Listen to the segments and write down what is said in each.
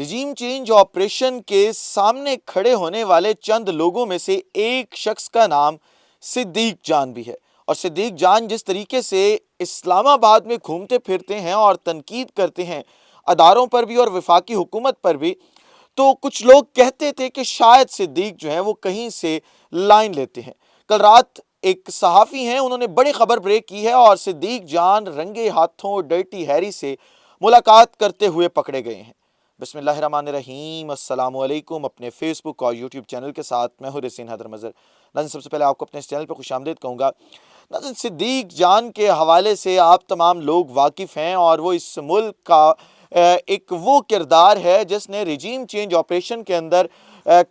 Regime change operation کے سامنے کھڑے ہونے والے چند لوگوں میں سے ایک شخص کا نام صدیق جان بھی ہے، اور صدیق جان جس طریقے سے اسلام آباد میں گھومتے پھرتے ہیں اور تنقید کرتے ہیں اداروں پر بھی اور وفاقی حکومت پر بھی، تو کچھ لوگ کہتے تھے کہ شاید صدیق جو ہیں وہ کہیں سے لائن لیتے ہیں۔ کل رات ایک صحافی ہیں، انہوں نے بڑی خبر بریک کی ہے اور صدیق جان رنگے ہاتھوں ڈرٹی ہیری سے ملاقات کرتے ہوئے پکڑے گئے ہیں۔ بسم اللہ الرحمن الرحیم، السلام علیکم۔ اپنے فیس بک اور یوٹیوب چینل کے ساتھ میں ہوں رسین حیدر مظہر۔ ناظرین، سب سے پہلے آپ کو اپنے اس چینل پر خوش آمدید کہوں گا۔ ناظرین، صدیق جان کے حوالے سے آپ تمام لوگ واقف ہیں، اور وہ اس ملک کا ایک وہ کردار ہے جس نے رجیم چینج آپریشن کے اندر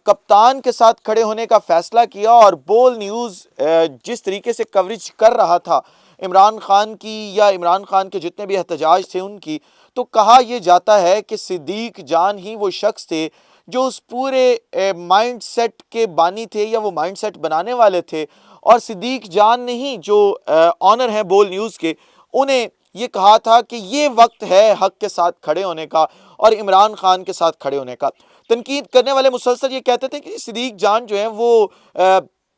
کپتان کے ساتھ کھڑے ہونے کا فیصلہ کیا، اور بول نیوز جس طریقے سے کوریج کر رہا تھا عمران خان کی یا عمران خان کے جتنے بھی احتجاج تھے ان کی، تو کہا یہ جاتا ہے کہ صدیق جان ہی وہ شخص تھے جو اس پورے مائنڈ سیٹ کے بانی تھے، یا وہ مائنڈ سیٹ بنانے والے تھے، اور صدیق جان نے ہی جو آنر ہیں بول نیوز کے، انہیں یہ کہا تھا کہ یہ وقت ہے حق کے ساتھ کھڑے ہونے کا اور عمران خان کے ساتھ کھڑے ہونے کا۔ تنقید کرنے والے مسلسل یہ کہتے تھے کہ صدیق جان جو ہیں وہ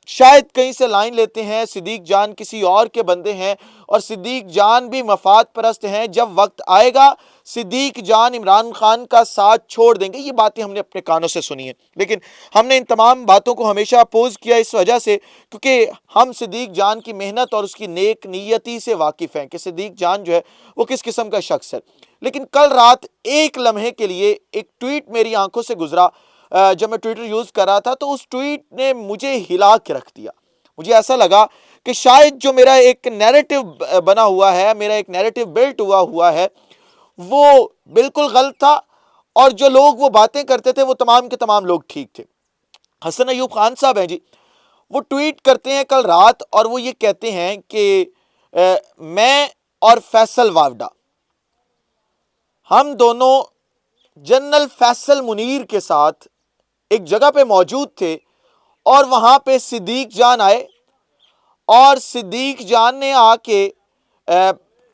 شاید کہیں سے لائن لیتے ہیں، صدیق جان کسی اور کے بندے ہیں، اور صدیق جان بھی مفاد پرست ہیں، جب وقت آئے گا صدیق جان عمران خان کا ساتھ چھوڑ دیں گے۔ یہ باتیں ہم نے اپنے کانوں سے سنی ہیں، لیکن ہم نے ان تمام باتوں کو ہمیشہ اپوز کیا اس وجہ سے کیونکہ ہم صدیق جان کی محنت اور اس کی نیک نیتی سے واقف ہیں کہ صدیق جان جو ہے وہ کس قسم کا شخص ہے۔ لیکن کل رات ایک لمحے کے لیے ایک ٹویٹ میری آنکھوں سے گزرا، جب میں ٹویٹر یوز کر رہا تھا، تو اس ٹویٹ نے مجھے ہلا کے رکھ دیا۔ مجھے ایسا لگا کہ شاید جو میرا ایک نیریٹو بنا ہوا ہے، میرا ایک نیریٹو بلٹ ہوا ہے، وہ بالکل غلط تھا، اور جو لوگ وہ باتیں کرتے تھے وہ تمام کے تمام لوگ ٹھیک تھے۔ حسن ایوب خان صاحب ہیں جی، وہ ٹویٹ کرتے ہیں کل رات، اور وہ یہ کہتے ہیں کہ میں اور فیصل واوڈا ہم دونوں جنرل فیصل منیر کے ساتھ ایک جگہ پہ موجود تھے، اور وہاں پہ صدیق جان آئے، اور صدیق جان نے آ کے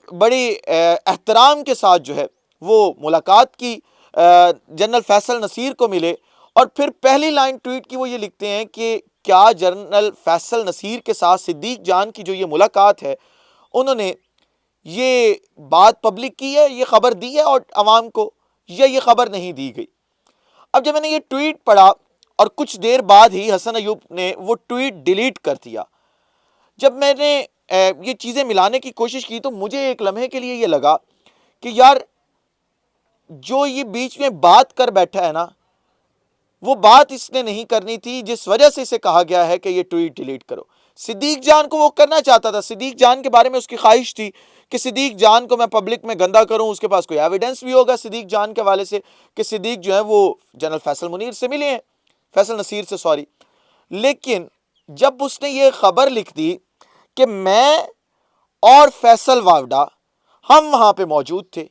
بڑی احترام کے ساتھ جو ہے وہ ملاقات کی، جنرل فیصل نصیر کو ملے، اور پھر پہلی لائن ٹویٹ کی وہ یہ لکھتے ہیں کہ کیا جنرل فیصل نصیر کے ساتھ صدیق جان کی جو یہ ملاقات ہے، انہوں نے یہ بات پبلک کی ہے، یہ خبر دی ہے اور عوام کو، یا یہ خبر نہیں دی گئی۔ اب جب میں نے یہ ٹویٹ پڑھا، اور کچھ دیر بعد ہی حسن ایوب نے وہ ٹویٹ ڈیلیٹ کر دیا، جب میں نے یہ چیزیں ملانے کی کوشش کی تو مجھے ایک لمحے کے لیے یہ لگا کہ یار جو یہ بیچ میں بات کر بیٹھا ہے نا، وہ بات اس نے نہیں کرنی تھی جس وجہ سے اسے کہا گیا ہے کہ یہ ٹویٹ ڈیلیٹ کرو۔ صدیق جان کو وہ کرنا چاہتا تھا، صدیق جان کے بارے میں اس کی خواہش تھی کہ صدیق جان کو میں پبلک میں گندا کروں، اس کے پاس کوئی ایویڈنس بھی ہوگا صدیق جان کے حوالے سے کہ صدیق جو ہے وہ جنرل فیصل منیر سے ملے ہیں، فیصل نصیر سے سوری۔ لیکن جب اس نے یہ خبر لکھ دی کہ میں اور فیصل واوڈا ہم وہاں پہ موجود تھے،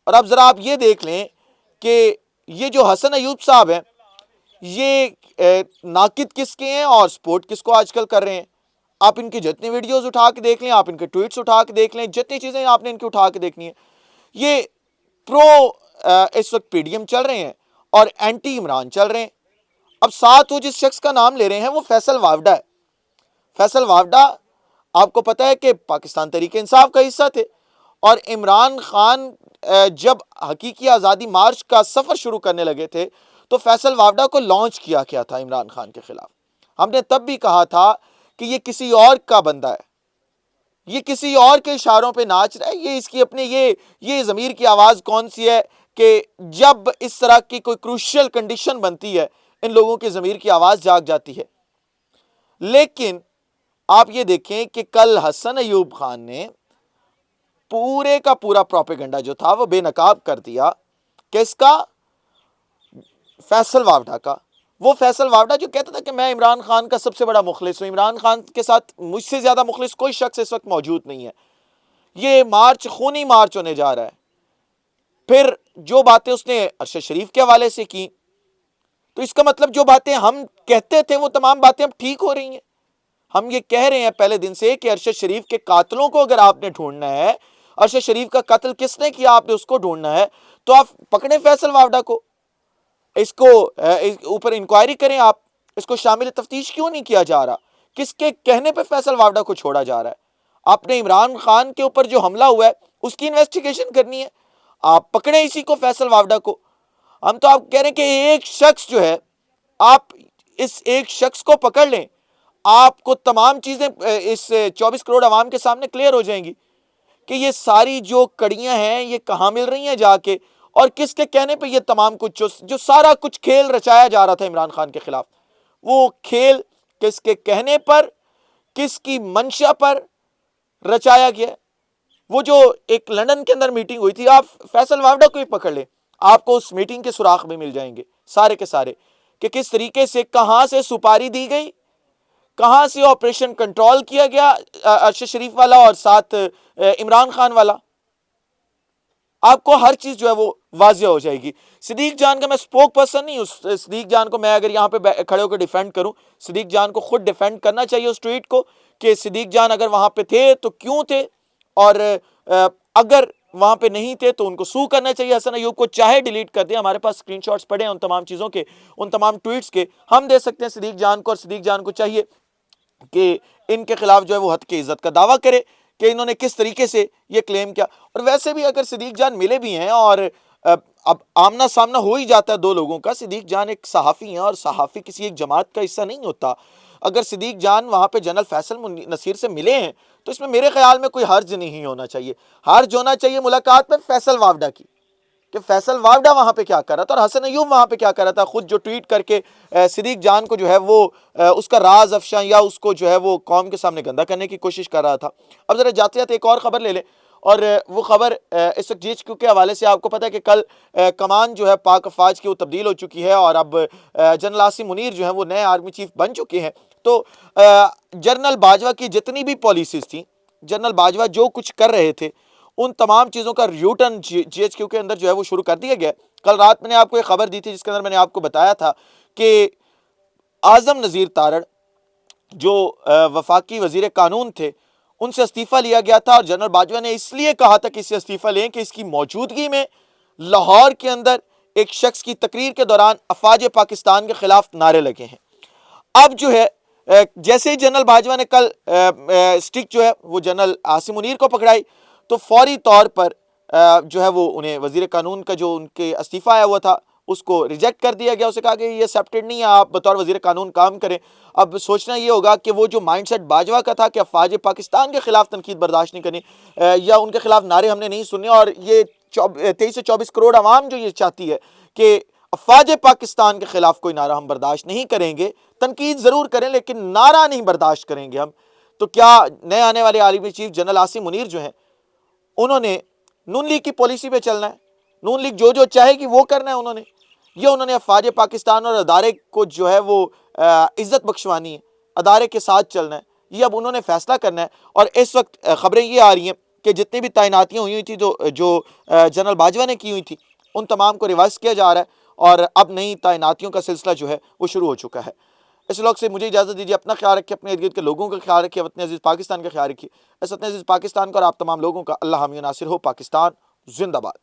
اور اب ذرا آپ یہ دیکھ لیں کہ یہ جو حسن ایوب صاحب ہیں، یہ ناقد کس کے ہیں اور سپورٹ کس کو آج کل کر رہے ہیں۔ آپ ان کی جتنی ویڈیوز اٹھا کے دیکھ لیں، آپ ان کے ٹویٹس اٹھا کے دیکھ لیں، جتنی چیزیں آپ نے ان کی اٹھا کے دیکھنی ہیں، یہ اس وقت پی ڈی ایم چل رہے ہیں اور اینٹی عمران چل رہے ہیں۔ اب ساتھ وہ جس شخص کا نام لے رہے ہیں وہ فیصل واوڈا ہے۔ فیصل واوڈا آپ کو پتہ ہے کہ پاکستان تحریک انصاف کا حصہ تھے، اور عمران خان جب حقیقی آزادی مارچ کا سفر شروع کرنے لگے تھے تو فیصل واوڈا کو لانچ کیا گیا تھا عمران خان کے خلاف۔ ہم نے تب بھی کہا تھا کہ یہ کسی اور کا بندہ ہے، یہ کسی اور کے اشاروں پہ ناچ رہا ہے، یہ اس کی اپنے یہ ضمیر کی آواز کون سی ہے کہ جب اس طرح کی کوئی کروشل کنڈیشن بنتی ہے ان لوگوں کے ضمیر کی آواز جاگ جاتی ہے۔ لیکن آپ یہ دیکھیں کہ کل حسن ایوب خان نے پورے کا پورا پروپیگنڈا جو تھا وہ بے نقاب کر دیا، کس کا؟ فیصل واوڈا کا۔ وہ فیصل واوڈا جو کہتا تھا کہ میں عمران خان کا سب سے بڑا مخلص ہوں، عمران خان کے ساتھ مجھ سے زیادہ مخلص کوئی شخص اس وقت موجود نہیں ہے، یہ مارچ خونی مارچ ہونے جا رہا ہے۔ پھر جو باتیں اس نے ارشد شریف کے حوالے سے کی، تو اس کا مطلب جو باتیں ہم کہتے تھے وہ تمام باتیں اب ٹھیک ہو رہی ہیں۔ ہم یہ کہہ رہے ہیں پہلے دن سے کہ ارشد شریف کے قاتلوں کو اگر آپ نے ڈھونڈنا ہے، ارشد شریف کا قتل کس نے کیا آپ نے اس کو ڈھونڈنا ہے، تو آپ پکڑیں فیصل واوڈا کو۔ اس کو اوپر انکوائری کریں آپ، اس کو شامل تفتیش کیوں نہیں کیا جا رہا؟ کس کے کہنے پہ فیصل وافدہ کو چھوڑا جا رہا ہے؟ آپ نے عمران خان کے اوپر جو حملہ ہوا ہے اس کی انویسٹیگیشن کرنی ہے، آپ پکڑیں اسی کو، فیصل وافدہ کو۔ ہم تو آپ کہہ رہے ہیں کہ ایک شخص جو ہے، آپ اس ایک شخص کو پکڑ لیں، آپ کو تمام چیزیں اس 24 کروڑ عوام کے سامنے کلیئر ہو جائیں گی کہ یہ ساری جو کڑیاں ہیں یہ کہاں مل رہی ہیں جا کے، اور کس کے کہنے پہ یہ تمام کچھ جو سارا کچھ کھیل رچایا جا رہا تھا عمران خان کے خلاف، وہ کھیل کس کے کہنے پر، کس کی منشا پر رچایا گیا ہے۔ وہ جو ایک لندن کے اندر میٹنگ ہوئی تھی، آپ فیصل وافدہ کو ہی پکڑ لیں، آپ کو اس میٹنگ کے سراغ میں مل جائیں گے سارے کے سارے، کہ کس طریقے سے، کہاں سے سپاری دی گئی، کہاں سے آپریشن کنٹرول کیا گیا ارشد شریف والا اور ساتھ عمران خان والا۔ آپ کو ہر چیز جو ہے وہ واضح ہو جائے گی۔ صدیق جان کا میں سپوک پرسن نہیں ہوں، صدیق جان کو میں اگر یہاں پہ کھڑے ہو کے ڈیفینڈ کروں، صدیق جان کو خود ڈیفینڈ کرنا چاہیے اس ٹویٹ کو، کہ صدیق جان اگر وہاں پہ تھے تو کیوں تھے، اور اگر وہاں پہ نہیں تھے تو ان کو سو کرنا چاہیے۔ حسن ایوب کو چاہے ڈیلیٹ کر دیں، ہمارے پاس اسکرین شاٹس پڑے ہیں ان تمام چیزوں کے، ان تمام ٹویٹس کے، ہم دے سکتے ہیں صدیق جان کو، اور صدیق جان کو چاہیے کہ ان کے خلاف جو ہے وہ حد کی عزت کا دعویٰ کرے کہ انہوں نے کس طریقے سے یہ کلیم کیا۔ اور ویسے بھی اگر صدیق جان ملے بھی ہیں، اور اب آمنا سامنا ہو ہی جاتا ہے دو لوگوں کا، صدیق جان ایک صحافی ہیں اور صحافی کسی ایک جماعت کا حصہ نہیں ہوتا، اگر صدیق جان وہاں پہ جنرل فیصل نصیر سے ملے ہیں تو اس میں میرے خیال میں کوئی حرج نہیں ہونا چاہیے۔ حرج ہونا چاہیے ملاقات میں فیصل وافدہ کی، کہ فیصل وافدہ وہاں پہ کیا کر رہا تھا اور حسن ایوب وہاں پہ کیا کر رہا تھا، خود جو ٹویٹ کر کے صدیق جان کو جو ہے وہ اس کا راز افشاں یا اس کو جو ہے وہ قوم کے سامنے گندا کرنے کی کوشش کر رہا تھا۔ اب ذرا جاتے جاتے ایک اور خبر لے لیں، اور وہ خبر اس وقت GHQ کے حوالے سے آپ کو پتہ ہے کہ کل کمان جو ہے پاک افواج کی وہ تبدیل ہو چکی ہے، اور اب جنرل عاصم منیر جو ہیں وہ نئے آرمی چیف بن چکے ہیں۔ تو جنرل باجوہ کی جتنی بھی پالیسیز تھیں، جنرل باجوہ جو کچھ کر رہے تھے، ان تمام چیزوں کا ریوٹرن GHQ کے اندر جو ہے وہ شروع کر دیا گیا۔ کل رات میں نے آپ کو ایک خبر دی تھی جس کے اندر میں نے آپ کو بتایا تھا کہ اعظم نذیر تارڑ جو وفاقی وزیر قانون تھے، ان سے استعفیٰ لیا گیا تھا، اور جنرل باجوہ نے اس لیے کہا تھا کہ اس سے استعفیٰ لیں کہ اس کی موجودگی میں لاہور کے اندر ایک شخص کی تقریر کے دوران افواج پاکستان کے خلاف نعرے لگے ہیں۔ اب جو ہے جیسے ہی جنرل باجوہ نے کل سٹک جو ہے وہ جنرل عاصم منیر کو پکڑائی، تو فوری طور پر جو ہے وہ انہیں وزیر قانون کا جو ان کے استعفیٰ آیا ہوا تھا اس کو ریجیکٹ کر دیا گیا، اسے کہا کہ یہ ایکسیپٹڈ نہیں ہے، آپ بطور وزیر قانون کام کریں۔ اب سوچنا یہ ہوگا کہ وہ جو مائنڈ سیٹ باجوہ کا تھا کہ افواج پاکستان کے خلاف تنقید برداشت نہیں کرنی، یا ان کے خلاف نعرے ہم نے نہیں سننے، اور یہ 23 سے 24 کروڑ عوام جو یہ چاہتی ہے کہ افواج پاکستان کے خلاف کوئی نعرہ ہم برداشت نہیں کریں گے، تنقید ضرور کریں لیکن نعرہ نہیں برداشت کریں گے ہم، تو کیا نئے آنے والے army chief general Asim Munir جو ہیں انہوں نے نون لیگ کی پالیسی پہ چلنا ہے؟ نون لیگ جو چاہے گی وہ کرنا ہے انہوں نے افواج پاکستان اور ادارے کو جو ہے وہ عزت بخشوانی ہے، ادارے کے ساتھ چلنا ہے، یہ اب انہوں نے فیصلہ کرنا ہے۔ اور اس وقت خبریں یہ آ رہی ہیں کہ جتنی بھی تعیناتیاں ہوئی تھیں جو جنرل باجوہ نے کی ہوئی تھی، ان تمام کو ریوائز کیا جا رہا ہے، اور اب نئی تعیناتیوں کا سلسلہ جو ہے وہ شروع ہو چکا ہے۔ اس لوگ سے مجھے اجازت دیجیے، اپنا خیال رکھیے، اپنے ارد گرد کے لوگوں کا خیال رکھیے، وطن عزیز پاکستان کا خیال رکھیے۔ اس وطن عزیز پاکستان کو اور آپ تمام لوگوں کا اللہ حامی و ناصر ہو۔ پاکستان زندہ باد۔